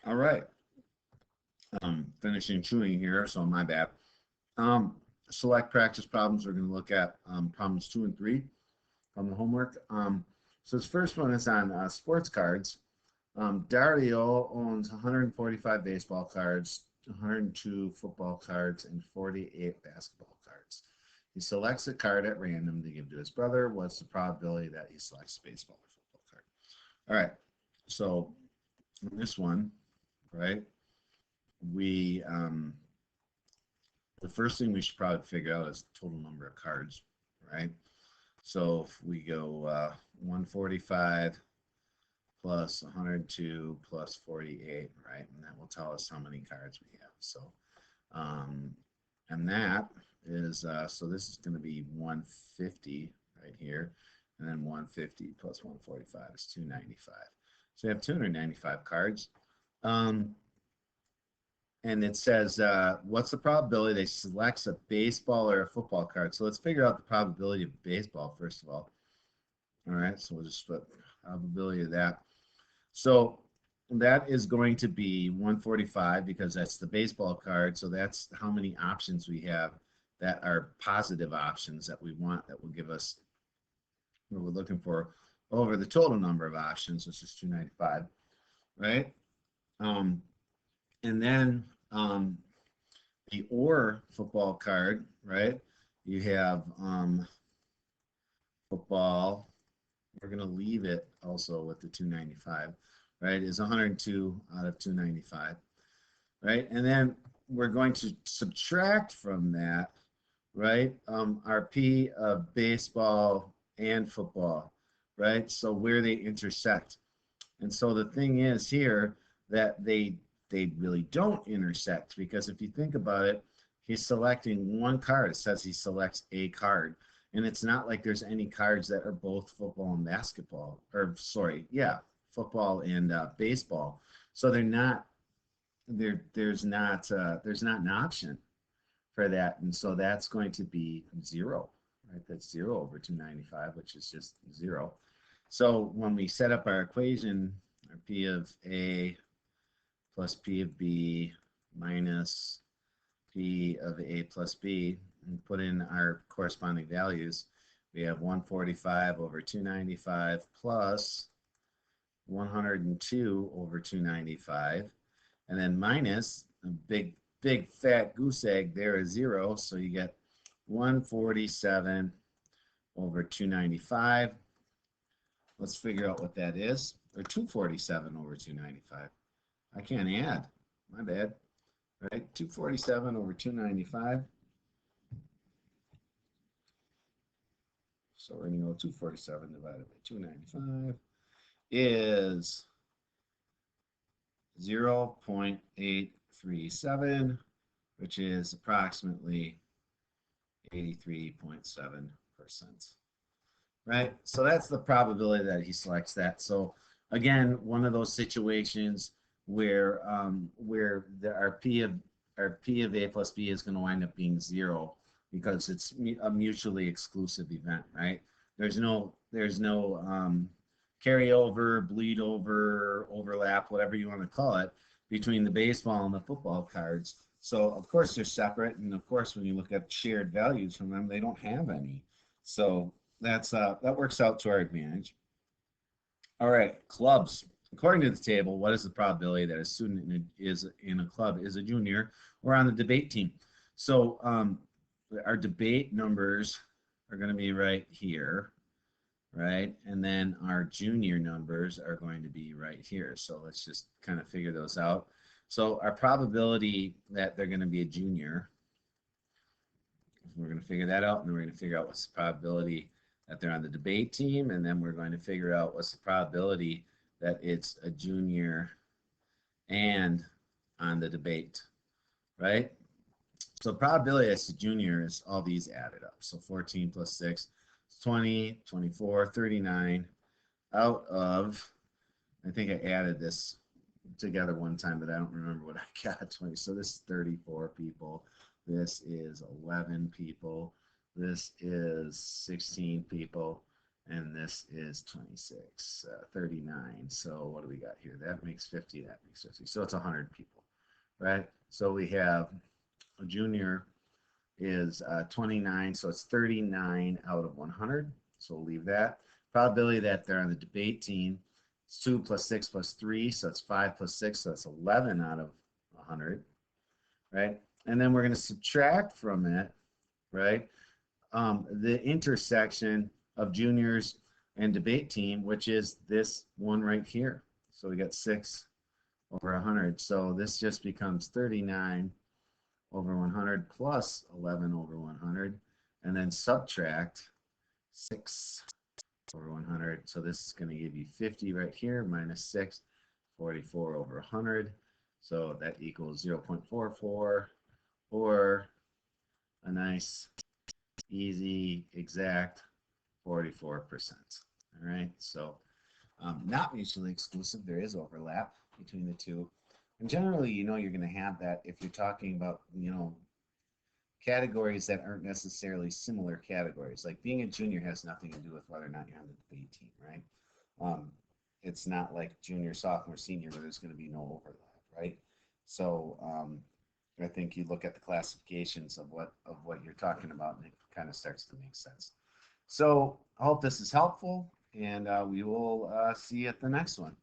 All right. Finishing chewing here, so my bad. Um, Select practice problems. We're going to look at problems 2 and 3 from the homework. So this first one is on sports cards. Dario owns 145 baseball cards, 102 football cards, and 48 basketball cards. He selects a card at random to give to his brother. What's the probability that he selects a baseball or football card? All right. So in this one, right, we the first thing we should probably figure out is the total number of cards, right? So if we go 145 plus 102 plus 48, right? And that will tell us how many cards we have. So, um, and that is, so this is going to be 150 right here. And then 150 plus 145 is 295. So we have 295 cards. Um, and it says, what's the probability they selects a baseball or a football card? So let's figure out the probability of baseball, first of all. All right, so we'll just put probability of that. So that is going to be 145 because that's the baseball card. So that's how many options we have that are positive options that we want that will give us what we're looking for over the total number of options, which is 295, right? Um, and then the or football card, right? You have football. We're going to leave it also with the 295, right? Is 102 out of 295, right? And then we're going to subtract from that, right? Our P of baseball and football, right? So where they intersect. And so the thing is here that they really don't intersect because if you think about it, he's selecting one card. It says he selects a card. And it's not like there's any cards that are both football and basketball, or sorry, yeah, football and baseball. So they're not there's not an option for that, and so that's going to be zero, right? That's 0/295, which is just zero. So when we set up our equation, our P of A plus P of B minus P of A plus B, and put in our corresponding values, we have 145/295 plus 102/295, and then minus a big fat goose egg there is zero, so you get 147/295. Let's figure out what that is, or 247/295. I can't add, my bad, right? 247/295. So we're going to go 247 divided by 295 is 0.837, which is approximately 83.7%. Right? So that's the probability that he selects that. So again, one of those situations where our P of A plus B is going to wind up being zero because it's a mutually exclusive event, right? There's no carryover, bleed over, overlap, whatever you want to call it, between the baseball and the football cards. So of course they're separate, and of course when you look at shared values from them, they don't have any. So that works out to our advantage. All right, clubs. According to the table, what is the probability that a student is in a club is a junior or on the debate team? So our debate numbers are going to be right here, right? And then our junior numbers are going to be right here. So let's just kind of figure those out. So our probability that they're going to be a junior, we're going to figure that out, and then we're going to figure out what's the probability that they're on the debate team, and then we're going to figure out what's the probability that it's a junior and on the debate, right? So probability it's a junior is all these added up. So 14 plus 6 is 20, 24, 39 out of, I think I added this together one time, but I don't remember what I got. 20. So this is 34 people. This is 11 people. This is 16 people. and this is 26, 39. So what do we got here? That makes 50, that makes 50. So it's 100 people, right? So we have a junior is 29, so it's 39 out of 100. So we'll leave that. Probability that they're on the debate team is 2 plus 6 plus 3, so it's 5 plus 6, so that's 11 out of 100, right? And then we're going to subtract from it, right, the intersection of juniors and debate team, which is this one right here. So we got 6 over 100. So this just becomes 39 over 100 plus 11 over 100, and then subtract 6 over 100. So this is going to give you 50 right here, minus 6, 44 over 100. So that equals 0.44, or a nice, easy, exact 44%. All right, so not mutually exclusive. There is overlap between the two. And generally, you're going to have that if you're talking about, categories that aren't necessarily similar categories. Like being a junior has nothing to do with whether or not you're on the debate team, right? Um, it's not like junior, sophomore, senior where there's going to be no overlap, right? So I think you look at the classifications of what you're talking about, and it kind of starts to make sense. So I hope this is helpful, and we will see you at the next one.